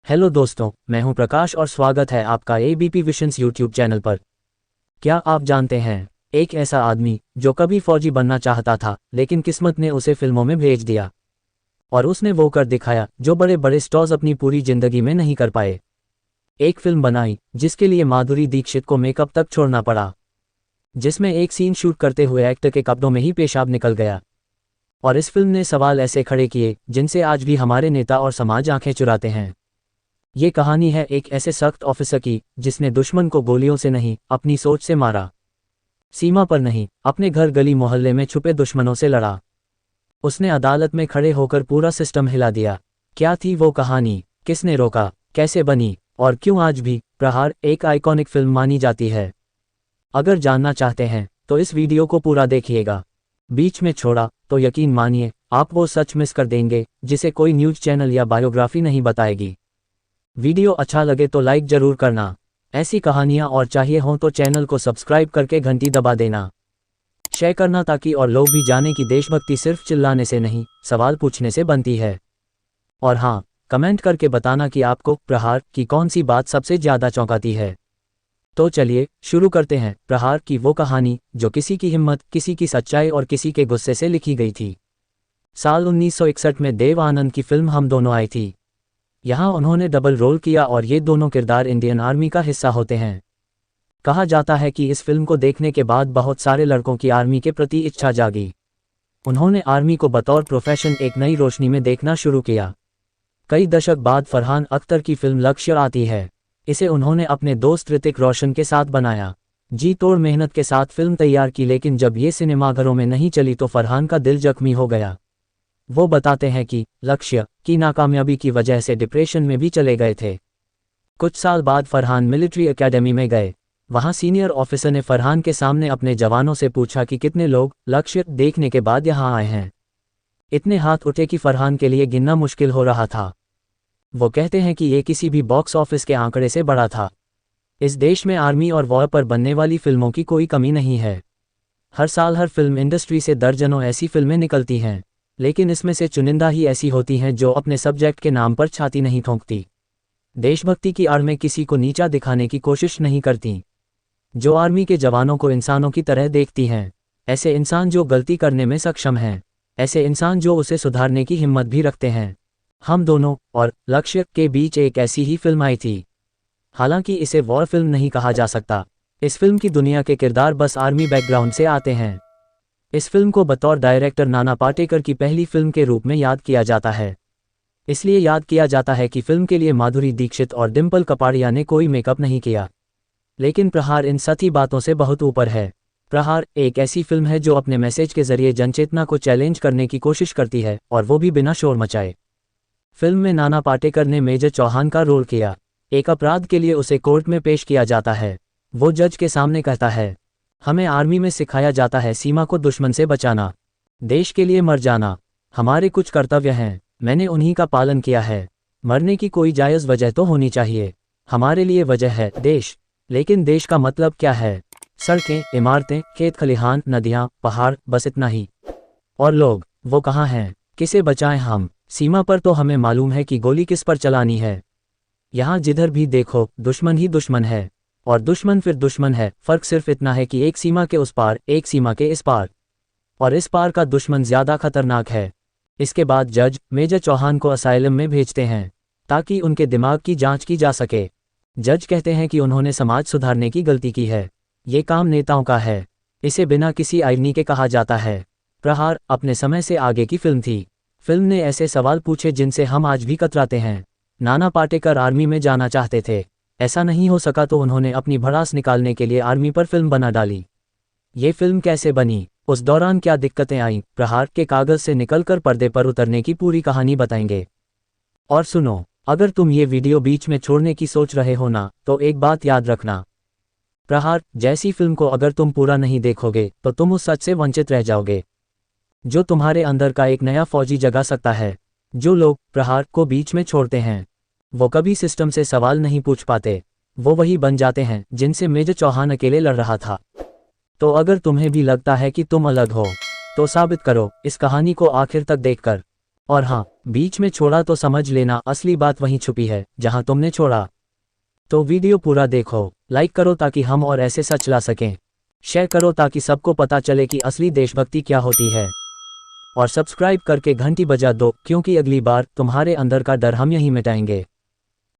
Hello दोस्तों, मैं हूं प्रकाश और स्वागत है आपका एबीपी विशंस यूट्यूब चैनल पर। क्या आप जानते हैं, एक ऐसा आदमी जो कभी फौजी बनना चाहता था लेकिन किस्मत ने उसे फिल्मों में भेज दिया और उसने वो कर दिखाया जो बड़े बड़े स्टार्स अपनी पूरी जिंदगी में नहीं कर पाए। एक फिल्म बनाई जिसके लिए माधुरी दीक्षित को मेकअप तक छोड़ना पड़ा, जिसमें एक सीन शूट करते हुए एक्टर के कपड़ों में ही पेशाब निकल गया। और इस फिल्म ने सवाल ऐसे खड़े किए जिनसे आज भी हमारे नेता और समाज आंखें चुराते हैं। ये कहानी है एक ऐसे सख्त ऑफिसर की जिसने दुश्मन को गोलियों से नहीं, अपनी सोच से मारा। सीमा पर नहीं, अपने घर गली मोहल्ले में छुपे दुश्मनों से लड़ा। उसने अदालत में खड़े होकर पूरा सिस्टम हिला दिया। क्या थी वो कहानी, किसने रोका, कैसे बनी और क्यों आज भी प्रहार एक आइकॉनिक फिल्म मानी जाती है? अगर जानना चाहते हैं तो इस वीडियो को पूरा देखिएगा। बीच में छोड़ा तो यकीन मानिए आप वो सच मिस कर देंगे जिसे कोई न्यूज़ चैनल या बायोग्राफी नहीं बताएगी। वीडियो अच्छा लगे तो लाइक जरूर करना। ऐसी कहानियां और चाहिए हों तो चैनल को सब्सक्राइब करके घंटी दबा देना, शेयर करना ताकि और लोग भी जाने कि देशभक्ति सिर्फ चिल्लाने से नहीं, सवाल पूछने से बनती है। और हाँ, कमेंट करके बताना कि आपको प्रहार की कौन सी बात सबसे ज्यादा चौंकाती है। तो चलिए शुरू करते हैं प्रहार की वो कहानी जो किसी की हिम्मत, किसी की सच्चाई और किसी के गुस्से से लिखी गई थी। साल 1961 में देव आनंद की फिल्म हम दोनों आई थी। यहाँ उन्होंने डबल रोल किया और ये दोनों किरदार इंडियन आर्मी का हिस्सा होते हैं। कहा जाता है कि इस फिल्म को देखने के बाद बहुत सारे लड़कों की आर्मी के प्रति इच्छा जागी। उन्होंने आर्मी को बतौर प्रोफेशन एक नई रोशनी में देखना शुरू किया। कई दशक बाद फरहान अख्तर की फिल्म लक्ष्य आती है। इसे उन्होंने अपने दोस्त ऋतिक रोशन के साथ बनाया। जी तोड़ मेहनत के साथ फिल्म तैयार की, लेकिन जब ये सिनेमाघरों में नहीं चली तो फरहान का दिल जख्मी हो गया। वो बताते हैं कि लक्ष्य की नाकामयाबी की वजह से डिप्रेशन में भी चले गए थे। कुछ साल बाद फरहान मिलिट्री एकेडमी में गए। वहां सीनियर ऑफिसर ने फरहान के सामने अपने जवानों से पूछा कि कितने लोग लक्ष्य देखने के बाद यहां आए हैं। इतने हाथ उठे कि फरहान के लिए गिनना मुश्किल हो रहा था। वो कहते हैं कि ये किसी भी बॉक्स ऑफिस के आंकड़े से बड़ा था। इस देश में आर्मी और वॉर पर बनने वाली फिल्मों की कोई कमी नहीं है। हर साल हर फिल्म इंडस्ट्री से दर्जनों ऐसी फिल्में निकलती हैं, लेकिन इसमें से चुनिंदा ही ऐसी होती हैं जो अपने सब्जेक्ट के नाम पर छाती नहीं ठोंकती, देशभक्ति की आड़ में किसी को नीचा दिखाने की कोशिश नहीं करती, जो आर्मी के जवानों को इंसानों की तरह देखती हैं, ऐसे इंसान जो गलती करने में सक्षम हैं, ऐसे इंसान जो उसे सुधारने की हिम्मत भी रखते हैं। हम दोनों और लक्ष्य के बीच एक ऐसी ही फिल्म आई थी। हालांकि इसे वॉर फिल्म नहीं कहा जा सकता। इस फिल्म की दुनिया के किरदार बस आर्मी बैकग्राउंड से आते हैं। इस फिल्म को बतौर डायरेक्टर नाना पाटेकर की पहली फिल्म के रूप में याद किया जाता है। इसलिए याद किया जाता है कि फिल्म के लिए माधुरी दीक्षित और डिम्पल कपाड़िया ने कोई मेकअप नहीं किया। लेकिन प्रहार इन सभी बातों से बहुत ऊपर है। प्रहार एक ऐसी फिल्म है जो अपने मैसेज के जरिए जनचेतना को चैलेंज करने की कोशिश करती है, और वो भी बिना शोर मचाए। फिल्म में नाना पाटेकर ने मेजर चौहान का रोल किया। एक अपराध के लिए उसे कोर्ट में पेश किया जाता है। वो जज के सामने कहता है, हमें आर्मी में सिखाया जाता है सीमा को दुश्मन से बचाना, देश के लिए मर जाना। हमारे कुछ कर्तव्य हैं, मैंने उन्हीं का पालन किया है। मरने की कोई जायज़ वजह तो होनी चाहिए। हमारे लिए वजह है देश, लेकिन देश का मतलब क्या है? सड़कें, इमारतें, खेत खलिहान, नदियाँ, पहाड़, बस इतना ही। और लोग, वो कहाँ हैं? किसे बचाएं हम? सीमा पर तो हमें मालूम है कि गोली किस पर चलानी है। यहाँ जिधर भी देखो दुश्मन ही दुश्मन है, और दुश्मन फिर दुश्मन है। फर्क सिर्फ इतना है कि एक सीमा के उस पार, एक सीमा के इस पार, और इस पार का दुश्मन ज्यादा खतरनाक है। इसके बाद जज मेजर चौहान को असाइलम में भेजते हैं ताकि उनके दिमाग की जांच की जा सके। जज कहते हैं कि उन्होंने समाज सुधारने की गलती की है, ये काम नेताओं का है, इसे बिना किसी आईनी के कहा जाता है। प्रहार अपने समय से आगे की फिल्म थी। फिल्म ने ऐसे सवाल पूछे जिनसे हम आज भी कतराते हैं। नाना पाटेकर आर्मी में जाना चाहते थे, ऐसा नहीं हो सका तो उन्होंने अपनी भड़ास निकालने के लिए आर्मी पर फिल्म बना डाली। ये फिल्म कैसे बनी, उस दौरान क्या दिक्कतें आईं, प्रहार के कागज से निकलकर पर्दे पर उतरने की पूरी कहानी बताएंगे। और सुनो, अगर तुम ये वीडियो बीच में छोड़ने की सोच रहे हो ना, तो एक बात याद रखना, प्रहार जैसी फिल्म को अगर तुम पूरा नहीं देखोगे तो तुम उस सच से वंचित रह जाओगे जो तुम्हारे अंदर का एक नया फौजी जगा सकता है। जो लोग प्रहार को बीच में छोड़ते हैं वो कभी सिस्टम से सवाल नहीं पूछ पाते, वो वही बन जाते हैं जिनसे मेजर चौहान अकेले लड़ रहा था। तो अगर तुम्हें भी लगता है कि तुम अलग हो तो साबित करो इस कहानी को आखिर तक देखकर। और हाँ, बीच में छोड़ा तो समझ लेना असली बात वहीं छुपी है जहां तुमने छोड़ा। तो वीडियो पूरा देखो, लाइक करो ताकि हम और ऐसे सच ला सकें, शेयर करो ताकि सबको पता चले कि असली देशभक्ति क्या होती है, और सब्सक्राइब करके घंटी बजा दो क्योंकि अगली बार तुम्हारे अंदर का डर हम यहीं मिटाएंगे।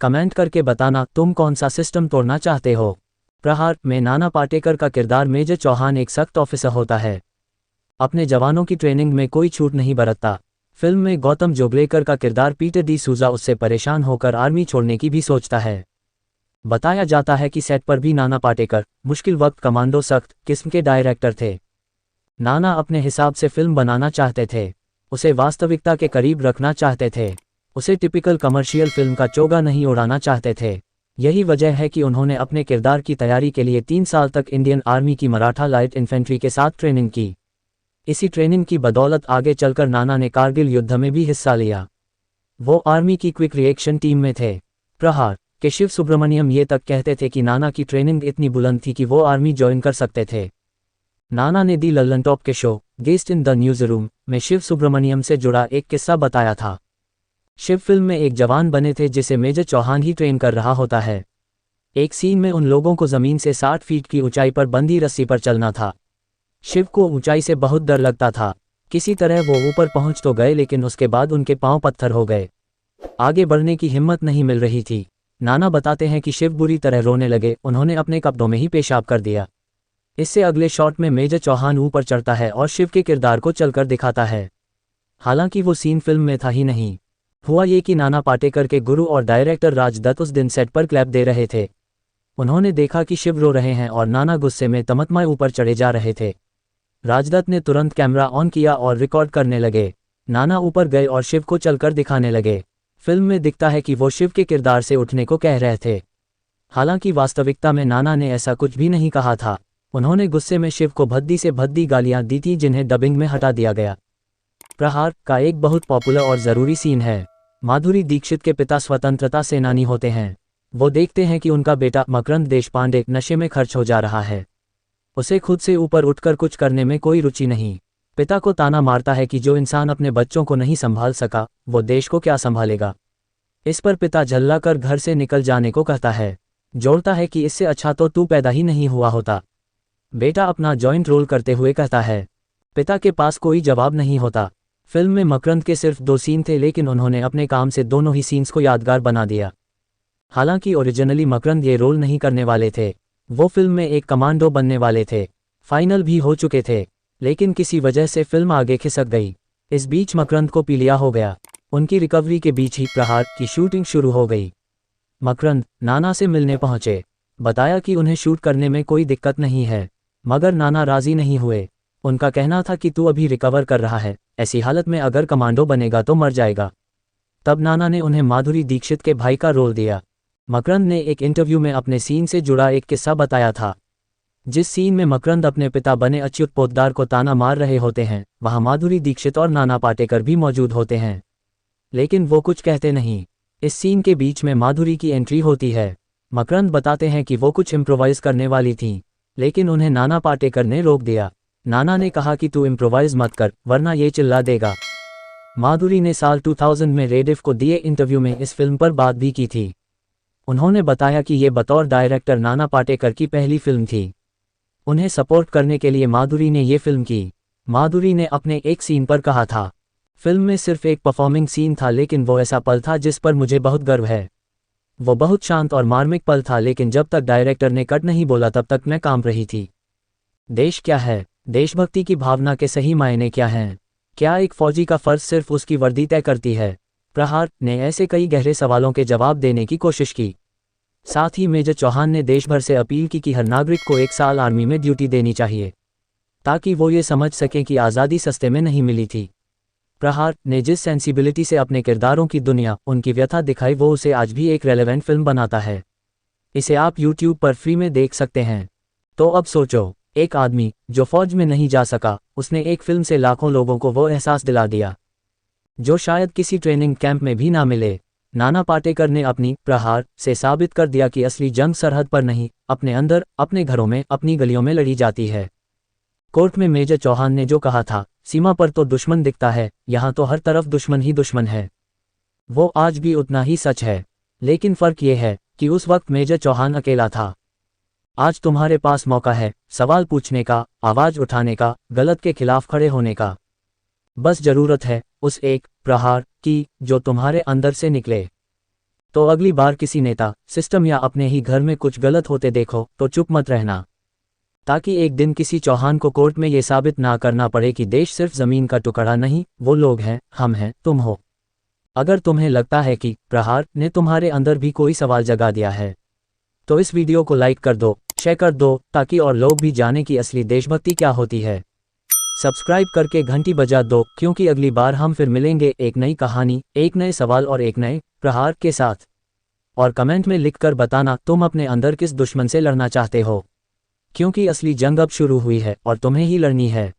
कमेंट करके बताना तुम कौन सा सिस्टम तोड़ना चाहते हो। प्रहार में नाना पाटेकर का किरदार मेजर चौहान एक सख्त ऑफिसर होता है। अपने जवानों की ट्रेनिंग में कोई छूट नहीं बरतता। फिल्म में गौतम जोगलेकर का किरदार पीटर डी सूजा उससे परेशान होकर आर्मी छोड़ने की भी सोचता है। बताया जाता है कि सेट पर भी नाना पाटेकर मुश्किल वक्त कमांडो सख्त किस्म के डायरेक्टर थे। नाना अपने हिसाब से फिल्म बनाना चाहते थे, उसे वास्तविकता के करीब रखना चाहते थे, उसे टिपिकल कमर्शियल फिल्म का चोगा नहीं उड़ाना चाहते थे। यही वजह है कि उन्होंने अपने किरदार की तैयारी के लिए 3 साल तक इंडियन आर्मी की मराठा लाइट इन्फेंट्री के साथ ट्रेनिंग की। इसी ट्रेनिंग की बदौलत आगे चलकर नाना ने कारगिल युद्ध में भी हिस्सा लिया। वो आर्मी की क्विक रिएक्शन टीम में थे। प्रहार के शिव सुब्रमण्यम ये तक कहते थे कि नाना की ट्रेनिंग इतनी बुलंद थी कि वो आर्मी ज्वाइन कर सकते थे। नाना ने दी लल्लन टॉप के show guest in the news room में शिव सुब्रमण्यम से जुड़ा एक किस्सा बताया था। शिव फिल्म में एक जवान बने थे जिसे मेजर चौहान ही ट्रेन कर रहा होता है। एक सीन में उन लोगों को जमीन से 60 फीट की ऊंचाई पर बंधी रस्सी पर चलना था। शिव को ऊंचाई से बहुत डर लगता था। किसी तरह वो ऊपर पहुंच तो गए लेकिन उसके बाद उनके पांव पत्थर हो गए। आगे बढ़ने की हिम्मत नहीं मिल रही थी। नाना बताते हैं कि शिव बुरी तरह रोने लगे, उन्होंने अपने कपड़ों में ही पेशाब कर दिया। इससे अगले शॉट में मेजर चौहान ऊपर चढ़ता है और शिव के किरदार को चलकर दिखाता है। हालांकि वो सीन फिल्म में था ही नहीं। हुआ ये कि नाना पाटेकर के गुरु और डायरेक्टर राजदत्त उस दिन सेट पर क्लैप दे रहे थे। उन्होंने देखा कि शिव रो रहे हैं और नाना गुस्से में तमतमाए ऊपर चढ़े जा रहे थे। राजदत्त ने तुरंत कैमरा ऑन किया और रिकॉर्ड करने लगे। नाना ऊपर गए और शिव को चलकर दिखाने लगे। फिल्म में दिखता है कि वो शिव के किरदार से उठने को कह रहे थे। हालांकि वास्तविकता में नाना ने ऐसा कुछ भी नहीं कहा था। उन्होंने गुस्से में शिव को भद्दी से भद्दी गालियां दी थी जिन्हें डबिंग में हटा दिया गया। प्रहार का एक बहुत पॉपुलर और ज़रूरी सीन है। माधुरी दीक्षित के पिता स्वतंत्रता सेनानी होते हैं। वो देखते हैं कि उनका बेटा मकरंद देशपांडे नशे में खर्च हो जा रहा है। उसे खुद से ऊपर उठकर कुछ करने में कोई रुचि नहीं। पिता को ताना मारता है कि जो इंसान अपने बच्चों को नहीं संभाल सका वो देश को क्या संभालेगा। इस पर पिता झल्ला कर घर से निकल जाने को कहता है। जोड़ता है कि इससे अच्छा तो तू पैदा ही नहीं हुआ होता। बेटा अपना जॉइंट रोल करते हुए कहता है। पिता के पास कोई जवाब नहीं होता। फिल्म में मकरंद के सिर्फ 2 सीन थे लेकिन उन्होंने अपने काम से दोनों ही सीन्स को यादगार बना दिया। हालांकि ओरिजिनली मकरंद ये रोल नहीं करने वाले थे। वो फिल्म में एक कमांडो बनने वाले थे। फाइनल भी हो चुके थे लेकिन किसी वजह से फिल्म आगे खिसक गई। इस बीच मकरंद को पीलिया हो गया। उनकी रिकवरी के बीच ही प्रहार की शूटिंग शुरू हो गई। मकरंद नाना से मिलने पहुंचे। बताया कि उन्हें शूट करने में कोई दिक्कत नहीं है, मगर नाना राजी नहीं हुए। उनका कहना था कि तू अभी रिकवर कर रहा है, ऐसी हालत में अगर कमांडो बनेगा तो मर जाएगा। तब नाना ने उन्हें माधुरी दीक्षित के भाई का रोल दिया। मकरंद ने एक इंटरव्यू में अपने सीन से जुड़ा एक किस्सा बताया था। जिस सीन में मकरंद अपने पिता बने अच्युत पोद्दार को ताना मार रहे होते हैं वहां माधुरी दीक्षित और नाना पाटेकर भी मौजूद होते हैं, लेकिन वो कुछ कहते नहीं। इस सीन के बीच में माधुरी की एंट्री होती है। मकरंद बताते हैं कि वो कुछ इम्प्रोवाइज करने वाली थीं, लेकिन उन्हें नाना पाटेकर ने रोक दिया। नाना ने कहा कि तू इम्प्रोवाइज मत कर वरना ये चिल्ला देगा। माधुरी ने साल 2000 में रेडिफ को दिए इंटरव्यू में इस फिल्म पर बात भी की थी। उन्होंने बताया कि ये बतौर डायरेक्टर नाना पाटेकर की पहली फिल्म थी। उन्हें सपोर्ट करने के लिए माधुरी ने ये फिल्म की। माधुरी ने अपने एक सीन पर कहा था, फिल्म में सिर्फ एक परफॉर्मिंग सीन था लेकिन वो ऐसा पल था जिस पर मुझे बहुत गर्व है। वो बहुत शांत और मार्मिक पल था लेकिन जब तक डायरेक्टर ने कट नहीं बोला तब तक मैं काम रही थी। देश क्या है? देशभक्ति की भावना के सही मायने क्या हैं? क्या एक फौजी का फर्ज सिर्फ उसकी वर्दी तय करती है? प्रहार ने ऐसे कई गहरे सवालों के जवाब देने की कोशिश की। साथ ही मेजर चौहान ने देश भर से अपील की कि हर नागरिक को 1 साल आर्मी में ड्यूटी देनी चाहिए ताकि वो ये समझ सकें कि आज़ादी सस्ते में नहीं मिली थी। प्रहार ने जिस सेंसिबिलिटी से अपने किरदारों की दुनिया, उनकी व्यथा दिखाई वो उसे आज भी एक रेलेवेंट फिल्म बनाता है। इसे आप YouTube पर फ्री में देख सकते हैं। तो अब सोचो, एक आदमी जो फौज में नहीं जा सका, उसने एक फिल्म से लाखों लोगों को वो एहसास दिला दिया जो शायद किसी ट्रेनिंग कैंप में भी ना मिले। नाना पाटेकर ने अपनी प्रहार से साबित कर दिया कि असली जंग सरहद पर नहीं, अपने अंदर, अपने घरों में, अपनी गलियों में लड़ी जाती है। कोर्ट में मेजर चौहान ने जो कहा था, सीमा पर तो दुश्मन दिखता है, यहाँ तो हर तरफ दुश्मन ही दुश्मन है, वो आज भी उतना ही सच है। लेकिन फर्क ये है कि उस वक्त मेजर चौहान अकेला था। आज तुम्हारे पास मौका है सवाल पूछने का, आवाज उठाने का, गलत के खिलाफ खड़े होने का। बस जरूरत है उस एक प्रहार की जो तुम्हारे अंदर से निकले। तो अगली बार किसी नेता, सिस्टम या अपने ही घर में कुछ गलत होते देखो तो चुप मत रहना, ताकि एक दिन किसी चौहान को कोर्ट में ये साबित ना करना पड़े कि देश सिर्फ जमीन का टुकड़ा नहीं, वो लोग हैं, हम हैं, तुम हो। अगर तुम्हें लगता है कि प्रहार ने तुम्हारे अंदर भी कोई सवाल जगा दिया है, तो इस वीडियो को लाइक कर दो, शेयर कर दो, ताकि और लोग भी जाने कि असली देशभक्ति क्या होती है। सब्सक्राइब करके घंटी बजा दो, क्योंकि अगली बार हम फिर मिलेंगे एक नई कहानी, एक नए सवाल और एक नए प्रहार के साथ। और कमेंट में लिखकर बताना तुम अपने अंदर किस दुश्मन से लड़ना चाहते हो, क्योंकि असली जंग अब शुरू हुई है और तुम्हें ही लड़नी है।